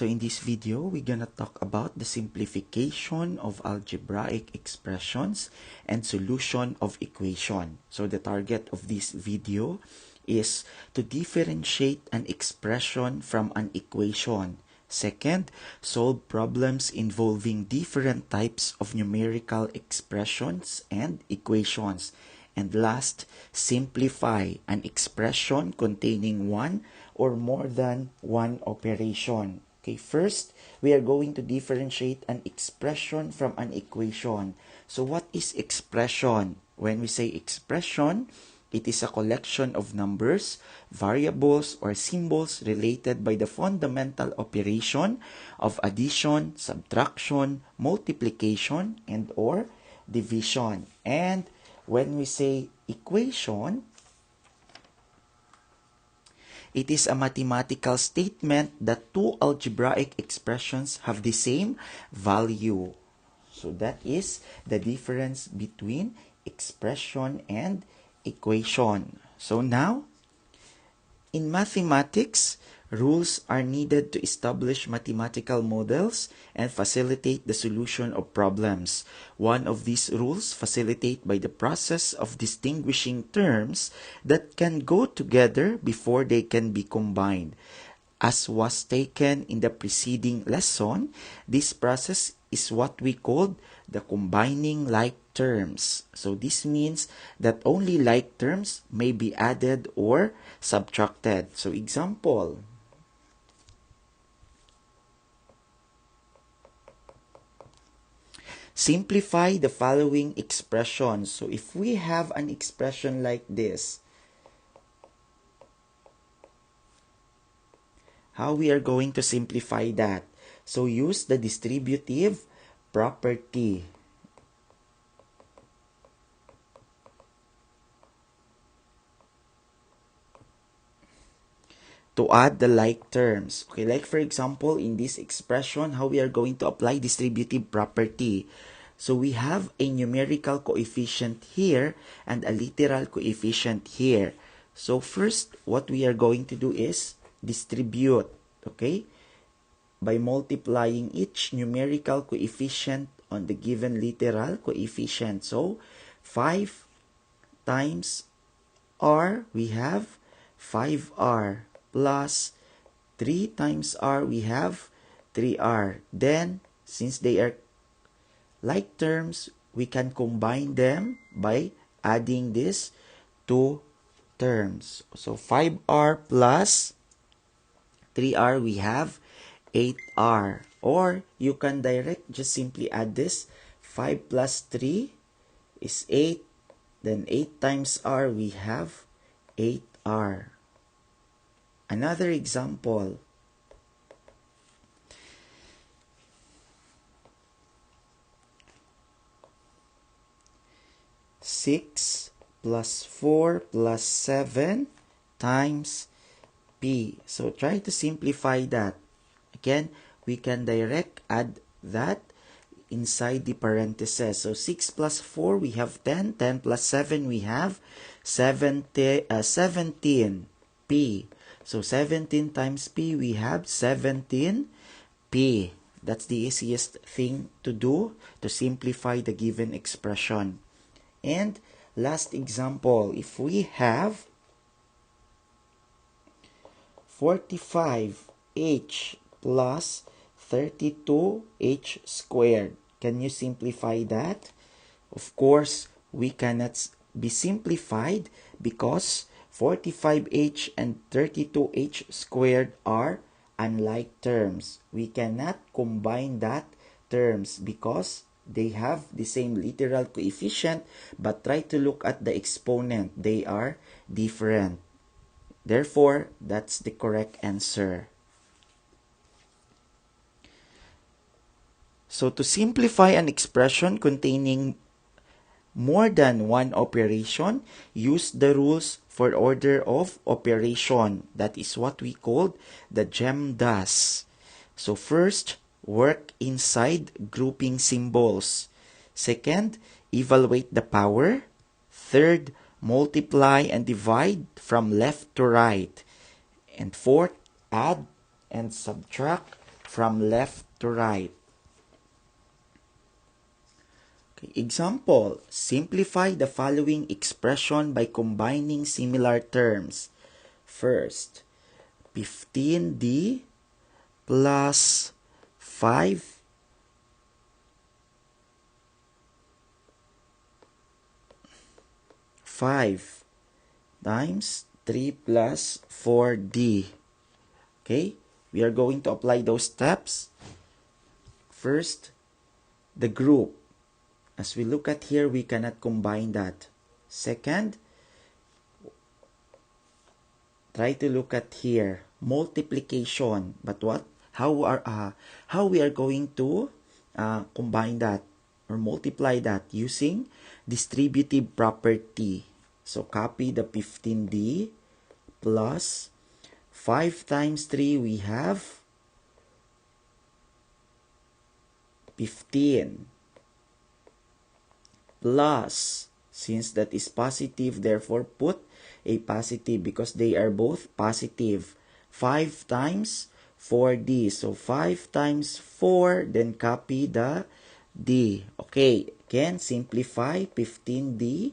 So in this video, we're gonna talk about the simplification of algebraic expressions and solution of equation. So the target of this video is to differentiate an expression from an equation. Second, solve problems involving different types of numerical expressions and equations. And last, simplify an expression containing one or more than one operation. Okay, first, we are going to differentiate an expression from an equation. So what is expression? When we say expression, it is a collection of numbers, variables, or symbols related by the fundamental operation of addition, subtraction, multiplication, and or division. And when we say equation, it is a mathematical statement that two algebraic expressions have the same value. So that is the difference between expression and equation. So now, in mathematics, rules are needed to establish mathematical models and facilitate the solution of problems. One of these rules facilitate by the process of distinguishing terms that can go together before they can be combined. As was taken in the preceding lesson, this process is what we called the combining like terms. So this means that only like terms may be added or subtracted. So example, simplify the following expression. So if we have an expression like this, how we are going to simplify that? So use the distributive property. To add the like terms. Okay, like for example, in this expression, how we are going to apply distributive property. So we have a numerical coefficient here and a literal coefficient here. So first, what we are going to do is distribute, okay, by multiplying each numerical coefficient on the given literal coefficient. So 5 times r, we have 5r, plus 3 times r, we have 3r. Then, since they are like terms, we can combine them by adding these two terms. So 5r plus 3r, we have 8r. Or you can just simply add this. 5 plus 3 is 8. Then 8 times r, we have 8r. Another example. Six plus 4 plus 7 times p. So try to simplify that. Again, we can direct add that inside the parentheses. So 6 plus 4, we have 10. 10 plus 7, we have 17. P. So 17 times p, we have 17p. That's the easiest thing to do to simplify the given expression. And last example, if we have 45h plus 32h squared, can you simplify that? Of course, we cannot be simplified because 45h and 32h squared are unlike terms. We cannot combine that terms because they have the same literal coefficient, but try to look at the exponent. They are different. Therefore, that's the correct answer. So to simplify an expression containing more than one operation, use the rules for order of operation. That is what we called the GEMDAS. So first, work inside grouping symbols. Second, evaluate the power. Third, multiply and divide from left to right. And fourth, add and subtract from left to right. Okay. Example, simplify the following expression by combining similar terms. First, 15d plus 5 times 3 plus 4d. Okay, we are going to apply those steps. First, the group. As we look at here, we cannot combine that. Second, try to look at here, multiplication. But what? How we are going to combine that or multiply that using distributive property. So copy the 15d plus 5 times 3, we have 15 plus, since that is positive, therefore put a positive because they are both positive. 5 times 4d. So 5 times 4, then copy the d. Okay, again, simplify 15d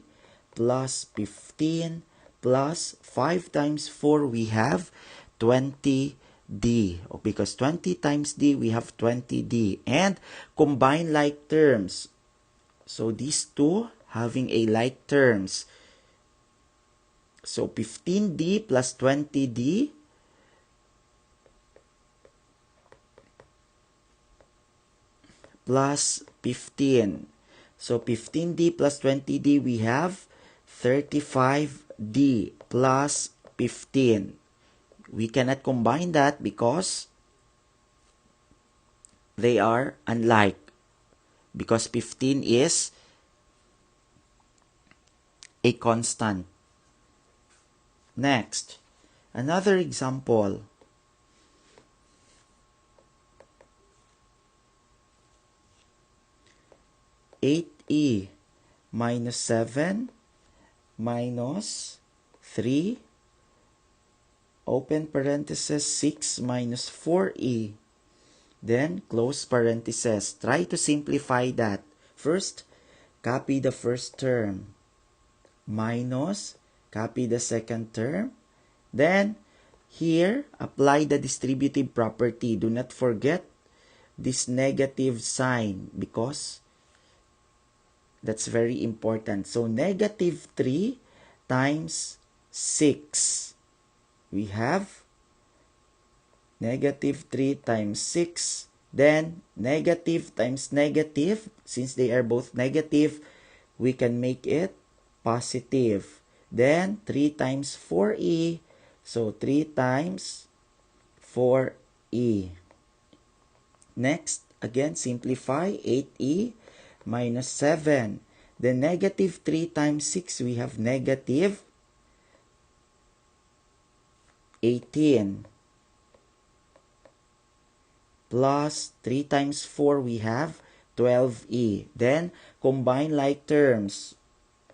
plus 15 plus 5 times 4, we have 20d. Because 20 times d, we have 20d. And combine like terms. So these two having a like terms. So 15d plus 20d plus 15. So 15d plus 20d, we have 35d plus 15. We cannot combine that because they are unlike. Because 15 is a constant. Next, another example. (8e minus 7 minus 3 open parenthesis 6 minus 4e, then close parenthesis. Try to simplify that. First, copy the first term, minus, copy the second term, then here apply the distributive property. Do not forget this negative sign because that's very important. So negative 3 times 6. We have negative 3 times 6. Then negative times negative. Since they are both negative, we can make it positive. Then 3 times 4e. So 3 times 4e. Next, again, simplify 8e minus 7. Then negative 3 times 6, we have negative 18. Plus 3 times 4, we have 12e. Then combine like terms.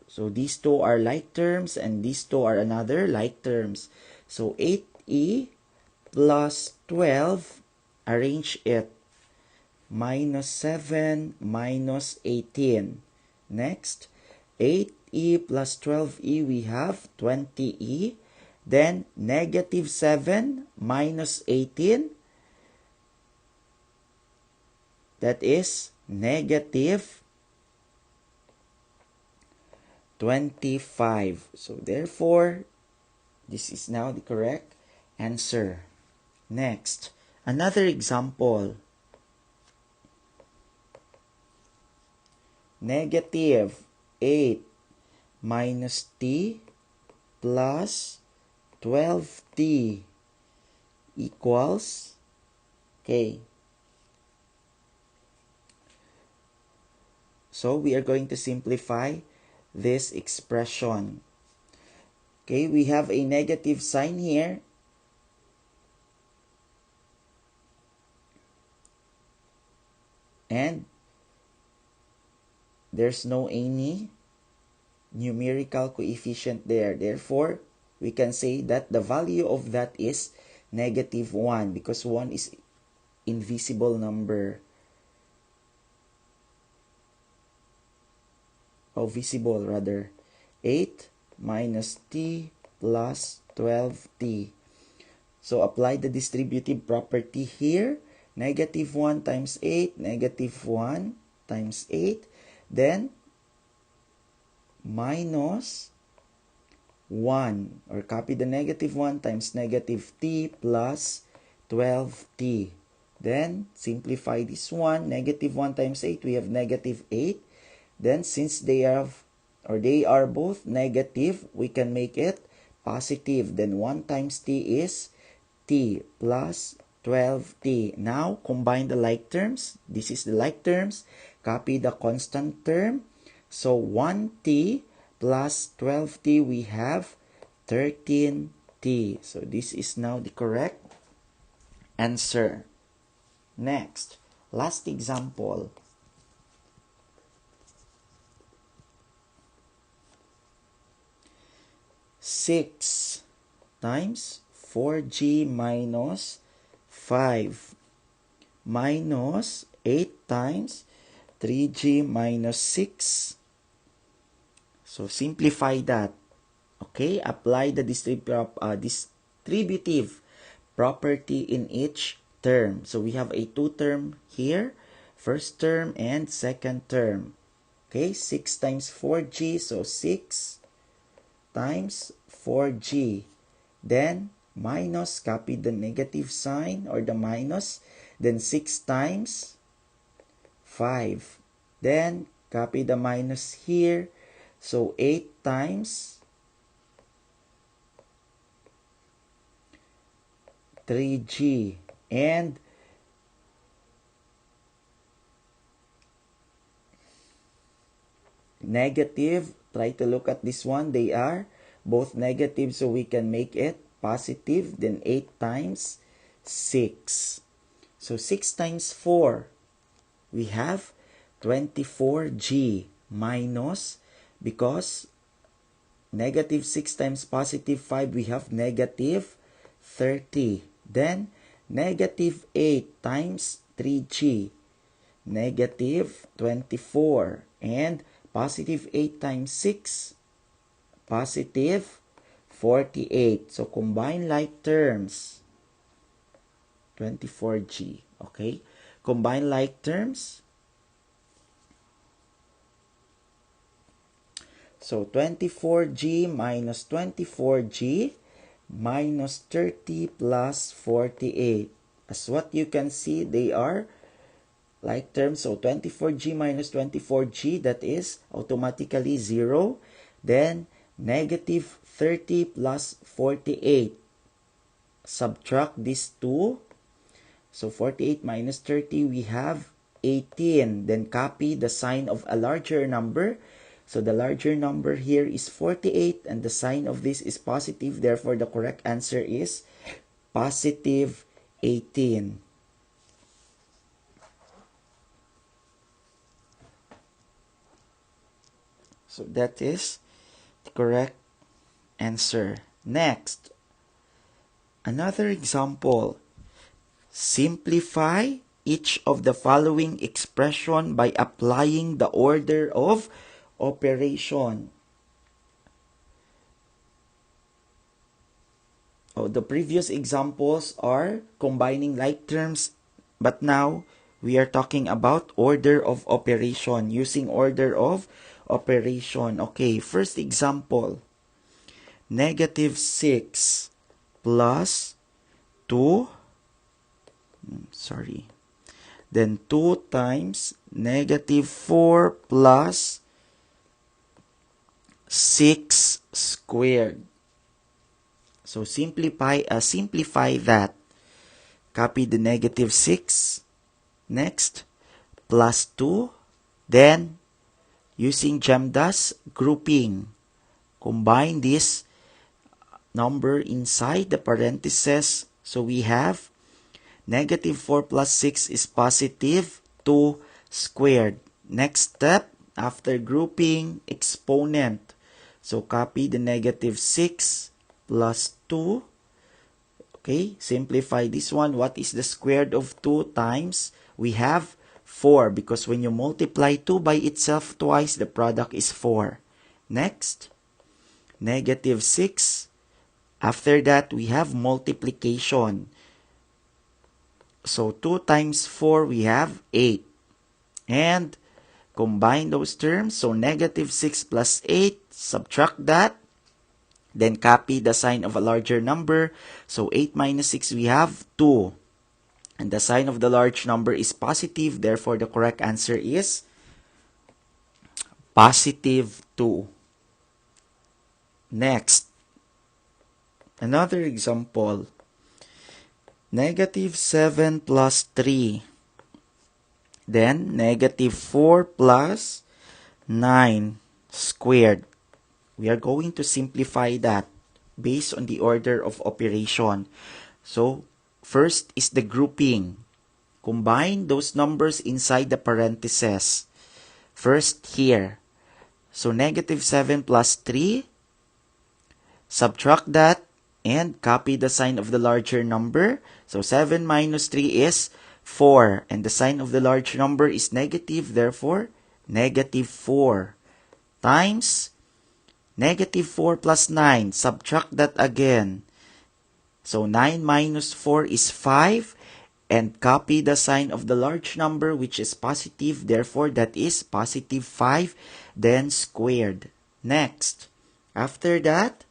So these two are like terms and these two are another like terms. So 8e plus 12, arrange it. Minus 7 minus 18. Next, 8e plus 12e, we have 20e. Then negative 7 minus 18, that is negative 25. So therefore, this is now the correct answer. Next, another example. Negative 8 minus t plus 12t equals, okay. So we are going to simplify this expression. Okay, we have a negative sign here. And there's no any numerical coefficient there. Therefore, we can say that the value of that is negative 1 because 1 is invisible number. Oh, visible rather. 8 minus t plus 12t. So apply the distributive property here. Negative 1 times 8, negative 1 times 8. Then minus 1, or copy the negative 1 times negative t plus 12t. Then simplify this one. Negative 1 times 8, we have negative 8. Then since they are both negative, we can make it positive. Then 1 times t is t plus 12t. Now combine the like terms. This is the like terms. Copy the constant term. So 1t plus 12t, we have 13t. So this is now the correct answer. Next, last example. Six times 4g minus 5 minus 8 times 3g minus 6. So simplify that. Okay, apply the distributive property in each term. So we have a two term here, first term and second term. Okay, 6 times 4g, so 6 times 4g. Then minus, copy the negative sign or the minus. Then 6 times 5. Then copy the minus here. So 8 times 3g. And negative, try to look at this one. They are both negative, so we can make it positive. Then 8 times 6. So 6 times 4, we have 24g minus, because negative 6 times positive 5, we have negative 30. Then negative 8 times 3g, negative 24. And positive 8 times 6, positive 48. So combine like terms. 24g. Okay? Combine like terms. So 24g minus 24g minus 30 plus 48. As what you can see, they are like terms. So 24g minus 24g, that is automatically 0. Then negative 30 plus 48. Subtract these two. So 48 minus 30, we have 18. Then copy the sign of a larger number. So the larger number here is 48 and the sign of this is positive. Therefore, the correct answer is positive 18. So that is the correct answer. Next, another example. Simplify each of the following expression by applying the order of operation. Oh, the previous examples are combining like terms, but now we are talking about order of operation, using order of operation. Okay, first example. Negative 6 plus 2. Then 2 times negative 4 plus 6 squared. So simplify that. Copy the negative 6. Next, plus 2. Then, using GEMDAS grouping, combine this number inside the parentheses. So we have negative 4 plus 6 is positive 2 squared. Next step, after grouping, exponent. So copy the negative 6 plus 2. Okay, simplify this one. What is the square root of 2 times? We have 4 because when you multiply 2 by itself twice, the product is 4. Next, negative 6. After that, we have multiplication. So 2 times 4, we have 8. And combine those terms. So negative 6 plus 8, subtract that. Then copy the sign of a larger number. So 8 minus 6, we have 2. And the sign of the large number is positive. Therefore, the correct answer is positive 2. Next, another example. Negative 7 plus 3. Then, negative 4 plus 9 squared. We are going to simplify that based on the order of operation. So, first is the grouping. Combine those numbers inside the parentheses. First here. So, negative 7 plus 3. Subtract that and copy the sign of the larger number. So, 7 minus 3 is 4. And the sign of the large number is negative. Therefore, negative 4 times negative 4 plus 9. Subtract that again. So, 9 minus 4 is 5. And copy the sign of the large number which is positive. Therefore, that is positive 5. Then squared. Next. After that,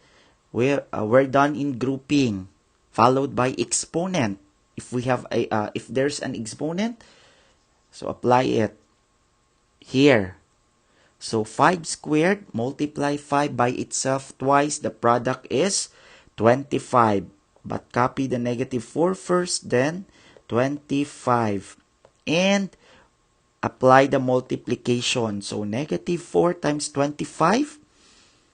we're done in grouping. Followed by exponent. If we have if there's an exponent, so apply it here. So 5 squared, multiply 5 by itself twice, the product is 25. But copy the negative 4 first, then 25. And apply the multiplication. So negative 4 times 25.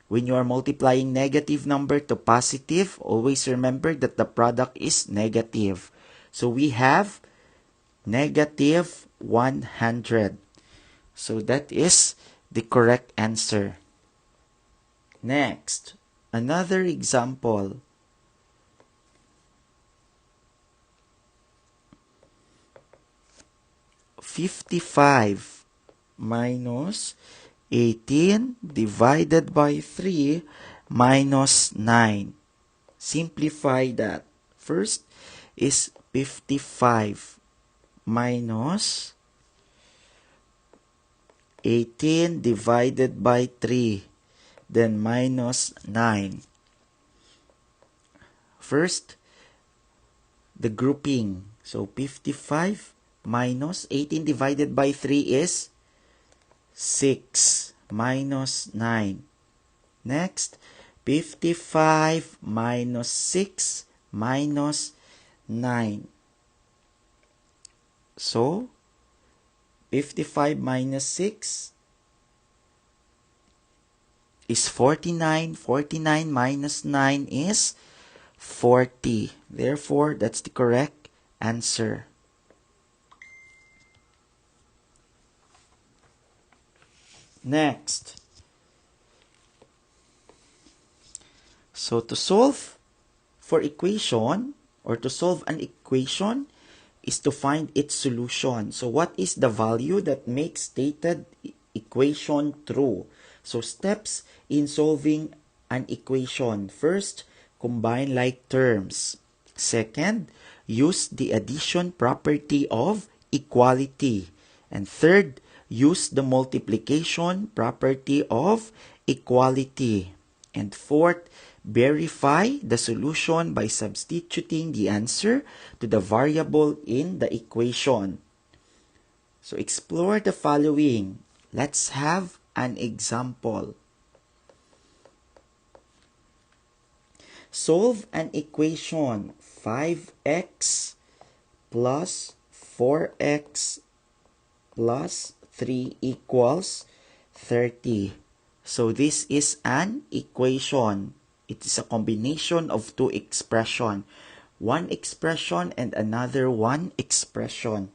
When you are multiplying negative number to positive, always remember that the product is negative. So we have negative 100. So that is the correct answer. Next, another example. $55 minus 18 divided by 3 minus 9. Simplify that. First is 55 minus 18 divided by 3, then minus 9. First, the grouping. So 55 minus 18 divided by 3 is 6 minus 9. Next, 55 minus 6 minus 9. So, 55 minus 6 is 49. 49 minus 9 is 40. Therefore, that's the correct answer. Next. So, to solve for equation or to solve an equation is to find its solution. So, what is the value that makes stated equation true? So, steps in solving an equation. First, combine like terms. Second, use the addition property of equality. And third, use the multiplication property of equality. And fourth, verify the solution by substituting the answer to the variable in the equation. So explore the following. Let's have an example. Solve an equation 5x plus 4x plus 3 equals 30. So this is an equation. It is a combination of two expressions. One expression and another one expression.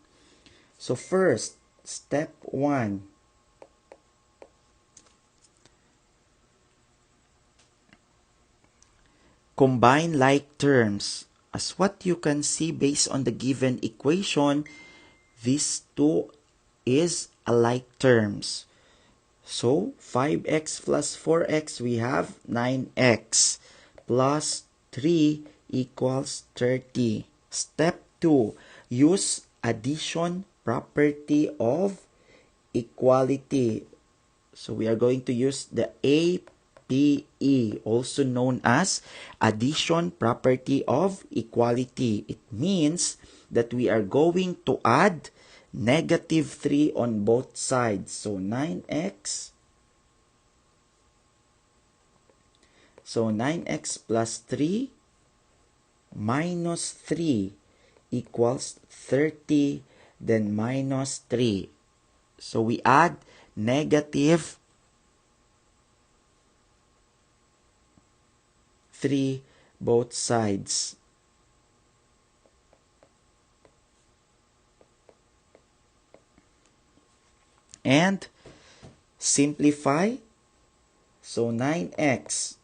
So first, step 1. Combine like terms. As what you can see based on the given equation, these two is alike terms. So, 5x plus 4x, we have 9x plus 3 equals 30. Step 2, use addition property of equality. So, we are going to use the APE, also known as addition property of equality. It means that we are going to add negative 3 on both sides. So 9x. So 9x plus 3 minus 3 equals 30, then minus 3. So we add negative 3 both sides. And simplify. So 9x,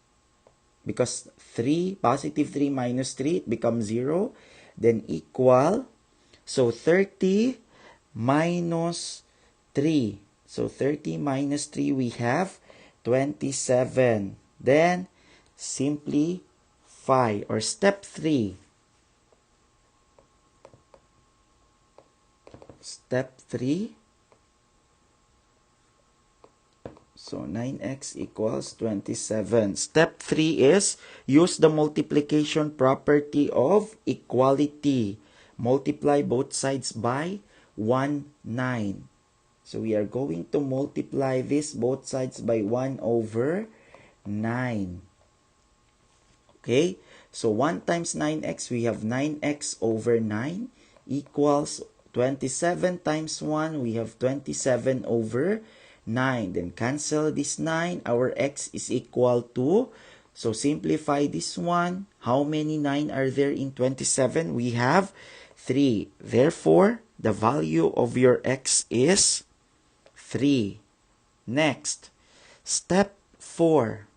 because 3, positive 3 minus 3, it becomes 0. Then equal, so 30 minus 3. So 30 minus 3, we have 27. Then simplify, or step 3. Step 3. So 9x equals 27. Step 3 is use the multiplication property of equality. Multiply both sides by 1, 9. So we are going to multiply this both sides by 1 over 9. Okay? So 1 times 9x, we have 9x over 9 equals 27 times 1, we have 27 over 9. Then cancel this 9. Our x is equal to, so simplify this one. How many 9 are there in 27? We have 3. Therefore, the value of your x is 3. Next, step 4.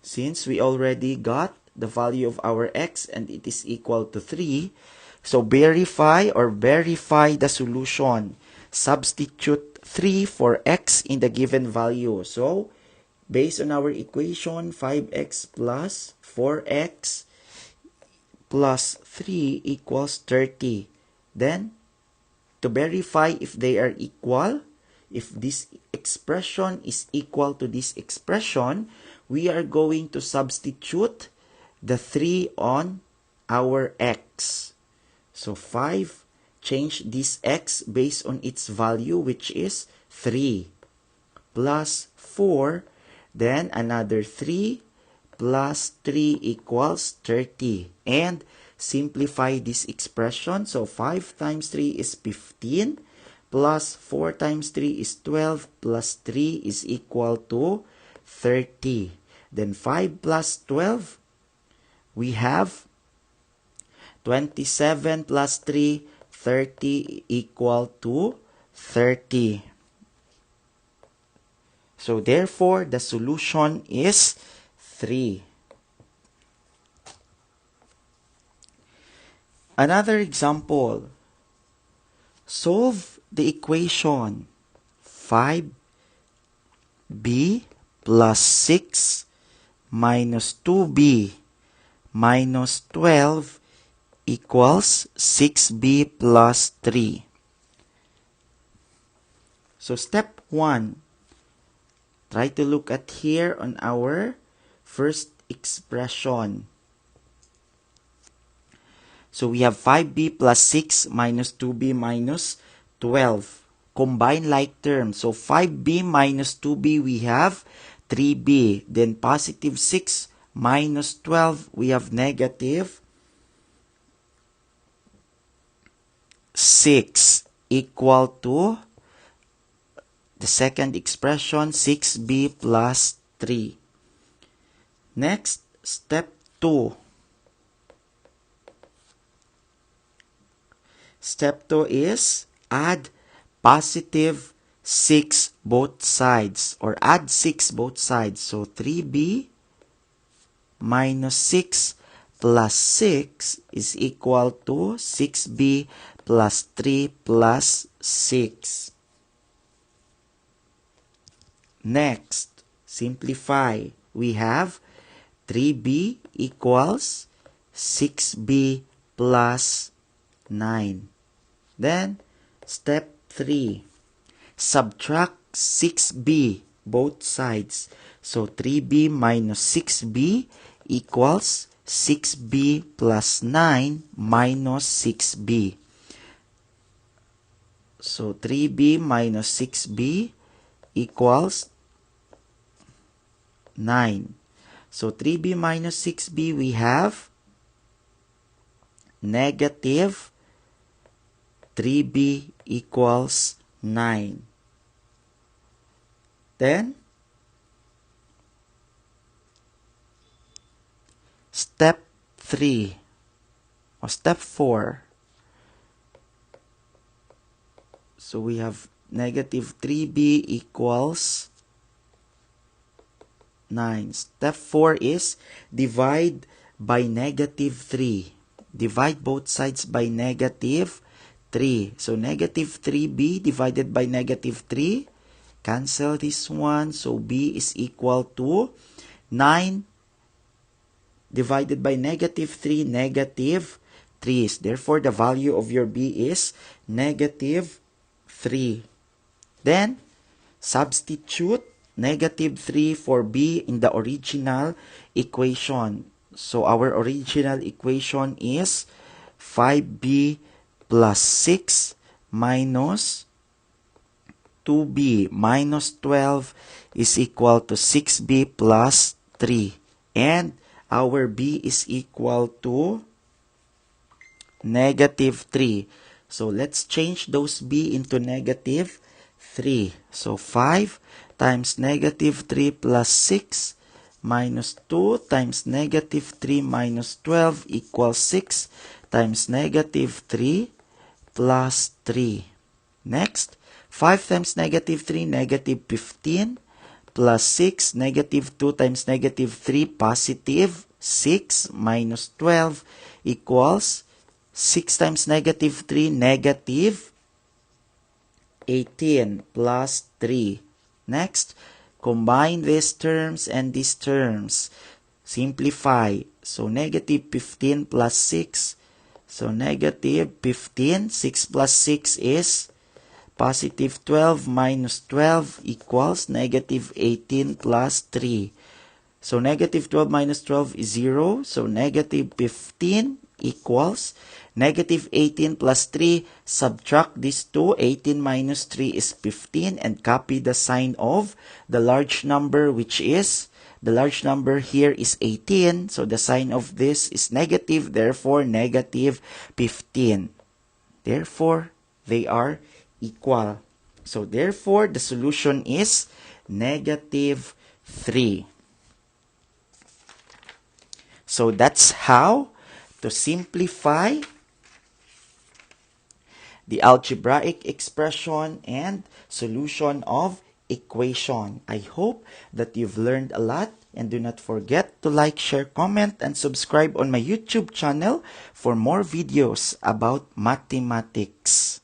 Since we already got the value of our x and it is equal to 3, so verify the solution. Substitute 3 for x in the given value. So, based on our equation, 5x plus 4x plus 3 equals 30. Then, to verify if they are equal, if this expression is equal to this expression, we are going to substitute the 3 on our x. So 5, change this x based on its value, which is 3, plus 4, then another 3, plus 3 equals 30. And simplify this expression. So 5 times 3 is 15, plus 4 times 3 is 12, plus 3 is equal to 30. Then 5 plus 12, we have 27 plus 3, 30 equal to 30. So therefore, the solution is 3. Another example. Solve the equation 5b plus 6 minus 2b minus 12 equals 6b plus 3. So step 1, try to look at here on our first expression. So we have 5b plus 6 minus 2b minus 12. Combine like terms. So 5b minus 2b, we have 3b. Then positive 6 minus 12, we have negative 6 equal to the second expression, 6b plus 3. Next, step 2. Step 2 is add positive 6 both sides, or add 6 both sides. So 3b minus 6 plus 6 is equal to 6b plus 3 plus 6. Next, simplify. We have 3b equals 6b plus 9. Then, step 3. Subtract 6b both sides. So, 3b minus 6b equals 6b plus 9 minus 6b. So, 3b minus 6b equals 9. So, 3b minus 6b, we have negative 3b equals 9. Then, step 3 or step 4. So, we have negative 3b equals 9. Step 4 is divide by negative 3. Divide both sides by negative 3. So, negative 3b divided by negative 3. Cancel this one. So, b is equal to 9 divided by negative 3, negative 3. Therefore, the value of your b is negative 3. Then, substitute negative 3 for b in the original equation. So, our original equation is 5b plus 6 minus 2b minus 12 is equal to 6b plus 3. And our b is equal to negative 3. So, let's change those b into negative 3. So, 5 times negative 3 plus 6 minus 2 times negative 3 minus 12 equals 6 times negative 3 plus 3. Next, 5 times negative 3, negative 15 plus 6, negative 2 times negative 3, positive 6 minus 12 equals 6 times negative 3, negative 18 plus 3. Next, combine these terms and these terms. Simplify. So, negative 15 plus 6. So, negative 15. 6 plus 6 is positive 12 minus 12 equals negative 18 plus 3. So, negative 12 minus 12 is 0. So, negative 15 equals negative 18 plus 3. Subtract these two. 18 minus 3 is 15. And copy the sign of the large number, which is, the large number here is 18. So, the sign of this is negative. Therefore, negative 15. Therefore, they are equal. So, therefore, the solution is negative 3. So, that's how to simplify the algebraic expression and solution of equation. I hope that you've learned a lot, and do not forget to like, share, comment, and subscribe on my YouTube channel for more videos about mathematics.